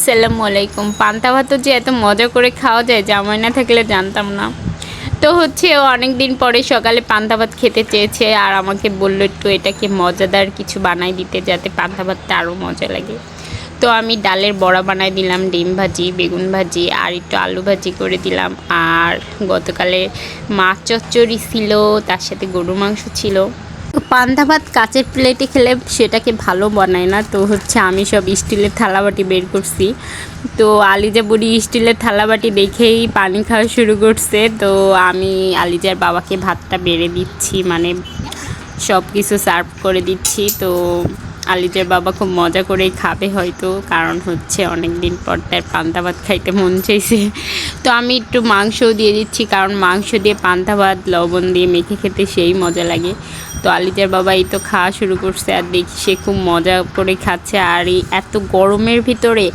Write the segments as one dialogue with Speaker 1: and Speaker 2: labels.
Speaker 1: আসসালামু আলাইকুম। পান্তা ভাত যে এত মজা করে খাওয়া যায় জামাই না থাকলে জানতাম না। তো হচ্ছে ও অনেক দিন পরে সকালে পান্তা ভাত খেতে চেয়েছে আর আমাকে বললো একটু এটাকে মজাদার কিছু বানাই দিতে যাতে পান্তা ভাতটা আরও মজা লাগে। তো আমি ডালের বড়া বানাই দিলাম, ডিম ভাজি, বেগুন ভাজি আর একটু আলু ভাজি করে দিলাম। আর গতকালে মাছ চচ্চড়ি ছিল, তার সাথে গরুর মাংস ছিল। তো পান্তা ভাত কাচের প্লেটে খেলে সেটাকে ভালো বানায় না, তো হচ্ছে আমি সব স্টিলের থালাবাটি বের করছি। তো আলিজা বুড়ি স্টিলের থালাবাটি দেখেই পানি খাওয়া শুরু করছে। তো আমি আলিজার বাবাকে ভাতটা বেড়ে দিচ্ছি, মানে সব কিছু সার্ভ করে দিচ্ছি। তো আলিজার বাবা খুব মজা করেই খাবে হয়তো, কারণ হচ্ছে অনেক দিন পর তার পান্তা ভাত খাইতে মন চাইছে। তো আমি একটু মাংসও দিয়ে দিচ্ছি, কারণ মাংস দিয়ে পান্তা ভাত লবণ দিয়ে মেখে খেতে সেই মজা লাগে। তো আলিজার বাবা এই তো খাওয়া শুরু করছে আর দেখি সে খুব মজা করে খাচ্ছে। আর এই এত গরমের ভিতরে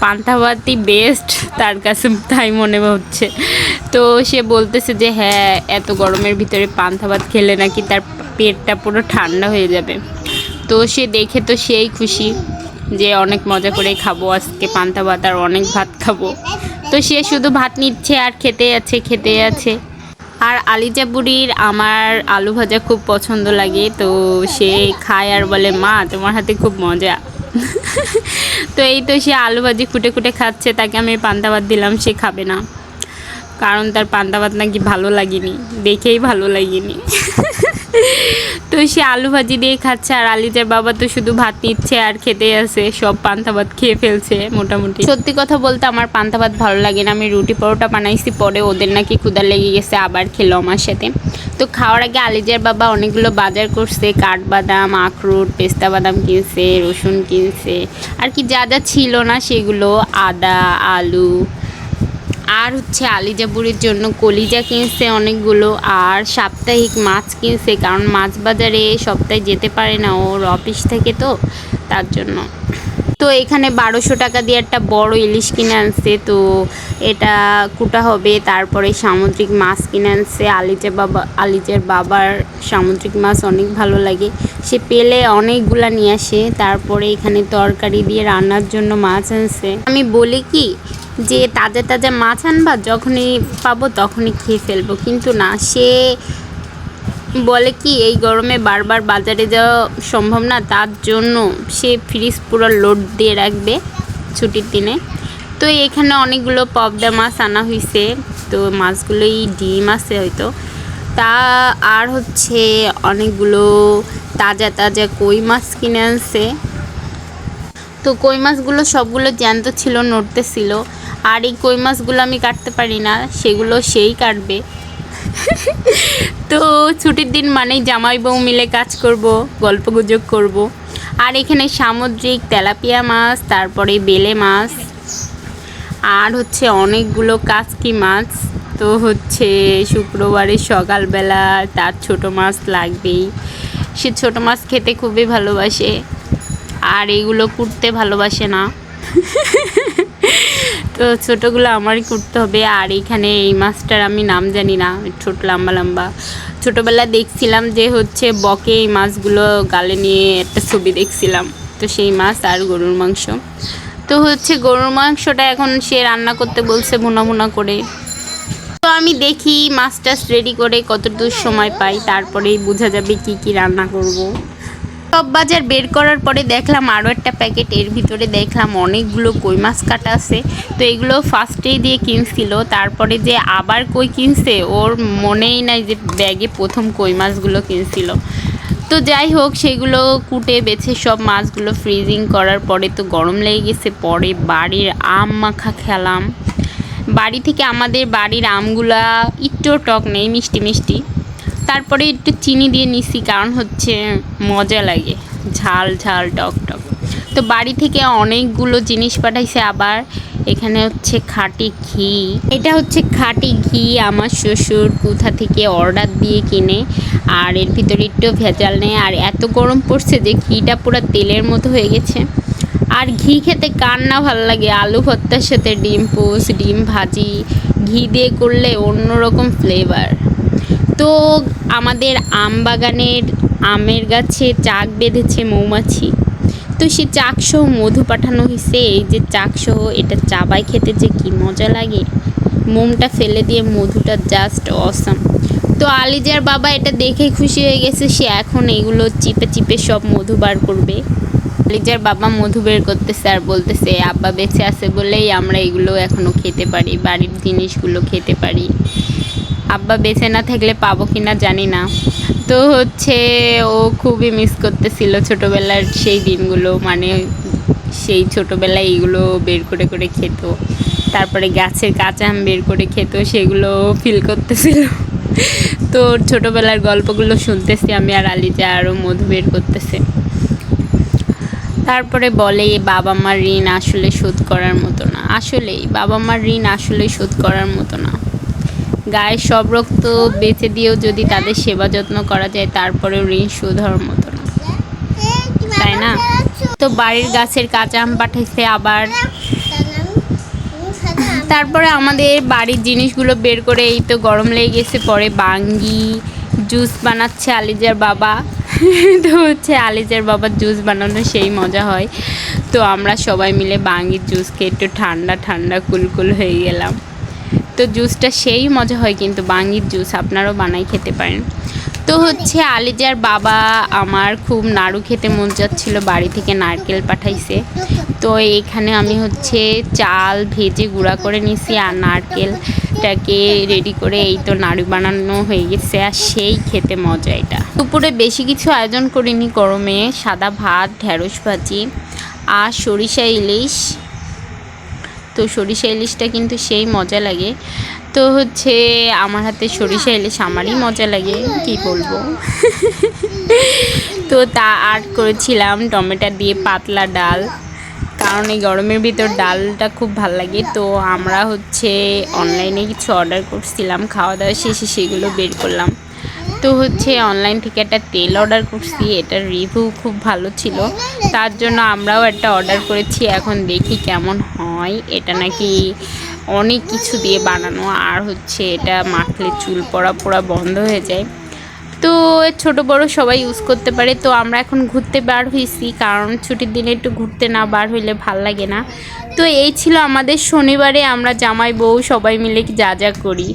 Speaker 1: পান্তা ভাতই বেস্ট তার কাছে, তাই মনে হচ্ছে। তো সে বলতেছে যে হ্যাঁ, এত গরমের ভিতরে পান্তা ভাত খেলে নাকি তার পেটটা পুরো ঠান্ডা হয়ে যাবে। তো সে দেখে তো সেই খুশি যে অনেক মজা করে খাবো আজকে পান্তা ভাত আর অনেক ভাত খাবো। তো সে শুধু ভাত নিচ্ছে আর খেতে আছে। আর আলিজা বুড়ির আমার আলু ভাজা খুব পছন্দ লাগে, তো সে খায় আর বলে মা তোমার হাতে খুব মজা। তো এই তো সে আলু ভাজি খুঁটে খুঁটে খাচ্ছে, তাকে আমি পান্তা ভাত দিলাম, সে খাবে না, কারণ তার পান্তা ভাত নাকি ভালো লাগেনি, দেখেই ভালো লাগেনি। তো সে আলু ভাজি দিয়ে খাচ্ছে আর আলিজার বাবা তো শুধু ভাত নিচ্ছে আর খেতে আছে, সব পান্তা ভাত খেয়ে ফেলছে মোটামুটি। সত্যি কথা বলতে আমার পান্তা ভাত ভালো লাগে না। আমি রুটি পরোটা বানাইছি, পরে ওদের নাকি ক্ষুধা লেগে গেছে, আবার খেলো আমার সাথে। তো খাওয়ার আগে আলিজার বাবা অনেকগুলো বাজার করছে, কাঠবাদাম, আখরোট, পেস্তা বাদাম কিনছে, রসুন কিনছে, আর কি যা যা ছিল না সেগুলো, আদা, আলু, আর হচ্ছে আলিজা বুড়ির জন্য কলিজা কিনছে অনেকগুলো, আর সাপ্তাহিক মাছ কিনছে, কারণ মাছ বাজারে সপ্তাহে যেতে পারে না, ওর অফিস থেকে, তো তার জন্য। তো এখানে 1200 টাকা দিয়ে একটা বড় ইলিশ কিনে আনছে, তো এটা কুটা হবে। তারপরে সামুদ্রিক মাছ কিনে আনছে আলিজার বাবার সামুদ্রিক মাছ অনেক ভালো লাগে, সে পেলে অনেকগুলা নিয়ে আসে। তারপরে এখানে তরকারি দিয়ে রান্নার জন্য মাছ আনছে। আমি বলি কি যে তাজা তাজা মাছ আনবা, যখনই পাবো তখনই খেয়ে ফেলবো, কিন্তু না, সে বলে কি এই গরমে বারবার বাজারে যাওয়া সম্ভব না, তার জন্য সে ফ্রিজ পুরো লোড দিয়ে রাখবে ছুটির দিনে। তো এখানে অনেকগুলো পাবদা মাছ আনা হয়েছে, তো মাছগুলোই ডিম আছে হয়তো, তা আর হচ্ছে অনেকগুলো তাজা তাজা কই মাছ কিনে আনছে। তো কই মাছগুলো সবগুলো জ্যান্ত ছিল, নড়তেছিল। আর এই কই মাছগুলো আমি কাটতে পারি না, সেগুলো সেই কাটবে। তো ছুটির দিন মানেই জামাই বউ মিলে কাজ করব, গল্পগুজব করব। আর এখানে সামুদ্রিক তেলাপিয়া মাছ, তারপরে বেলে মাছ, আর হচ্ছে অনেকগুলো কাচকি মাছ। তো হচ্ছে শুক্রবারে সকালবেলা তার ছোট মাছ লাগবেই, সে ছোট মাছ খেতে খুবই ভালোবাসে, আর এগুলো কুটতে ভালোবাসে না। তো ছোটোগুলো আমারই করতে হবে। আর এখানে এই মাছটার আমি নাম জানি না, ছোট লম্বা লম্বা, ছোটোবেলা দেখছিলাম যে হচ্ছে বকে এই মাছগুলো গালে নিয়ে একটা ছবি দেখছিলাম, তো সেই মাছ। আর গরুর মাংস, তো হচ্ছে গরুর মাংসটা এখন সে রান্না করতে বলছে ভুনা ভুনা করে। তো আমি দেখি মাছটা রেডি করে কতদূর সময় পাই, তারপরেই বোঝা যাবে কি কি রান্না করব। সব বাজার বের করার পরে দেখলাম আরও একটা প্যাকেট, এর ভিতরে দেখলাম অনেকগুলো কই মাছ কাটা আছে। তো এগুলো ফার্স্টেই দিয়ে কিনছিল, তারপরে যে আবার কই কিনছে ওর মনেই নাই যে ব্যাগে প্রথম কই মাছগুলো কিনছিল। তো যাই হোক, সেগুলো কুটে বেছে সব মাছগুলো ফ্রিজিং করার পরে তো গরম লেগে গেছে, পরে বাড়ির আম মাখা খেলাম। বাড়ি থেকে আমাদের বাড়ির আমগুলা একটু টক নেই, মিষ্টি মিষ্টি, তারপরে একটু চিনি দিয়ে নিছি, কারণ হচ্ছে মজা লাগে, ঝাল ঝাল টক টক। তো বাড়ি থেকে অনেকগুলো জিনিস পাঠাইছে আবার। এখানে হচ্ছে খাঁটি ঘি, এটা হচ্ছে খাঁটি ঘি, আমার শ্বশুর কোথা থেকে অর্ডার দিয়ে কিনে, আর এর ভিতরে একটু ভেজাল নেই। আর এত গরম পড়ছে যে ঘিটা পুরো তেলের মতো হয়ে গেছে। আর ঘি খেতে কার না ভালো লাগে, আলু ভর্তার সাথে ডিম পোস্ট, ডিম ভাজি, ঘি দিয়ে করলে অন্যরকম ফ্লেভার। তো আমাদের আম বাগানের আমের গাছে চাক বেঁধেছে মৌমাছি, তো সে চাকসহ মধু পাঠানো হয়েছে। এই যে চাকসহ এটা চাবাই খেতে যে কি মজা লাগে, মোমটা ফেলে দিয়ে মধুটা জাস্ট অসাম। তো আলিজার বাবা এটা দেখে খুশি হয়ে গেছে, সে এখন এইগুলো চিপে চিপে সব মধু বার করবে। আলিজার বাবা মধু বের করতেছে আর বলতেছে আব্বা বেঁচে আছে বলেই আমরা এগুলো এখনও খেতে পারি, বাড়ির জিনিসগুলো খেতে পারি, আব্বা বেঁচে না থাকলে পাবো কিনা জানি না। তো হচ্ছে ও খুবই মিস করতেছিল ছোটোবেলার সেই দিনগুলো, মানে সেই ছোটোবেলায় এইগুলো বের করে করে খেত, তারপরে গাছের কাঁচা আম বের করে খেত, সেগুলো ফিল করতেছিল। তো ছোটোবেলার গল্পগুলো শুনতেছি আমি আর আলিজা, আরও মধু বের করতেছে। তারপরে বলে বাবা মার ঋণ আসলে শোধ করার মতো না। আসলেই বাবা মার ঋণ আসলে শোধ করার মতো না। গায়ের সব রক্ত বেঁচে দিয়েও যদি তাদের সেবা যত্ন করা যায় তারপরেও ঋণ শোধ হওয়ার মতো না, তাই না? তো বাড়ির গাছের কাঁচা আম পাঠাইছে আবার। তারপরে আমাদের বাড়ির জিনিসগুলো বের করে এই তো গরম লেগে গেছে, পরে বাঙ্গি জুস বানাচ্ছে আলিজার বাবা। তো হচ্ছে আলিজার বাবার জুস বানানো সেই মজা হয়। তো আমরা সবাই মিলে বাঙ্গির জুস খেয়ে একটু ঠান্ডা ঠান্ডা কুলকুল হয়ে গেলাম। তো জুসটা সেই মজা হয়, কিন্তু বাঙ্গির জুস আপনারাও বানাই খেতে পারেন। তো হচ্ছে আলিজার বাবা আমার খুব নাড়ু খেতে মন যাচ্ছিল, বাড়ি থেকে নারকেল পাঠাইছে। তো এইখানে আমি হচ্ছে চাল ভেজে গুঁড়া করে নিছি আর নারকেলটাকে রেডি করে এই তো নাড়ু বানানো হয়ে গেছে, আর সেই খেতে মজা এটা। দুপুরে বেশি কিছু আয়োজন করিনি, গরমে সাদা ভাত, ঢেঁড়স ভাজি আর সরিষা ইলিশ। তো সরিষা ইলিশটা কিন্তু সেই মজা লাগে। তো হচ্ছে আমার হাতে সরিষা ইলিশ আমারই মজা লাগে, কি বলবো। তো তা আর করেছিলাম টমেটো দিয়ে পাতলা ডাল, কারণ এই গরমের ভিতর ডালটা খুব ভাল লাগে। তো আমরা হচ্ছে অনলাইনে কিছু অর্ডার করছিলাম, খাওয়া দাওয়া শেষে সেগুলো বের করলাম। তো হচ্ছে অনলাইন থেকে একটা তেল অর্ডার করছি, এটার রিভিউ খুব ভালো ছিল, তার জন্য আমরাও একটা অর্ডার করেছি। এখন দেখি কেমন হয়। এটা নাকি অনেক কিছু দিয়ে বানানো, আর হচ্ছে এটা মাখলে চুল পড়া পোড়া বন্ধ হয়ে যায়। তো ছোট বড় সবাই ইউজ করতে পারে। তো আমরা এখন ঘুরতে বার হয়েছি, কারণ ছুটির দিনে একটু ঘুরতে না বার হইলে ভাল লাগে না। তো এই ছিল আমাদের শনিবারে আমরা জামাই বউ সবাই মিলে যা যা করি।